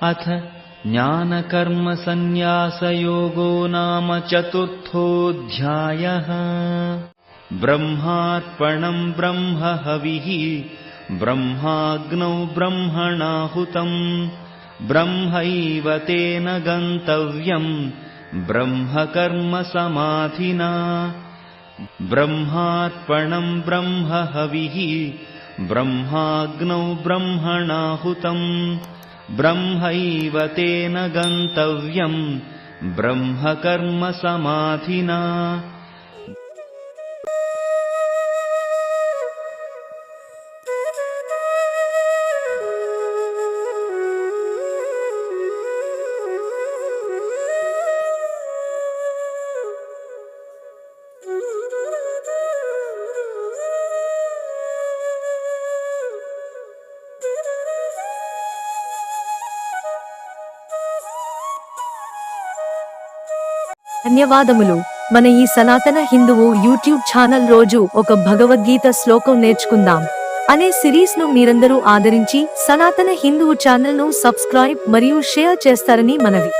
अथ ज्ञानकर्मसन्न्यासयोगो नाम चतुर्थोऽध्यायः। ब्रह्मार्पणं ब्रह्महविः ब्रह्माग्नौ ब्रह्मणाहुतम् ब्रह्मैव तेन गन्तव्यम् ब्रह्मकर्मसमाधिना। ब्रह्मार्पणं ब्रह्महविः ब्रह्माग्नौ ब्रह्मणाहुतम् ब्रह्मैव तेन गन्तव्यम् ब्रह्मकर्मसमाधिना। ధన్యవాదములు. మన ఈ సనాతన హిందువు యూట్యూబ్ ఛానల్ రోజు ఒక భగవద్గీత శ్లోకం నేర్చుకుందాం అనే సిరీస్ ను మీరందరూ ఆదరించి సనాతన హిందువు ఛానల్ ను సబ్స్క్రైబ్ మరియు షేర్ చేస్తారని మనవి.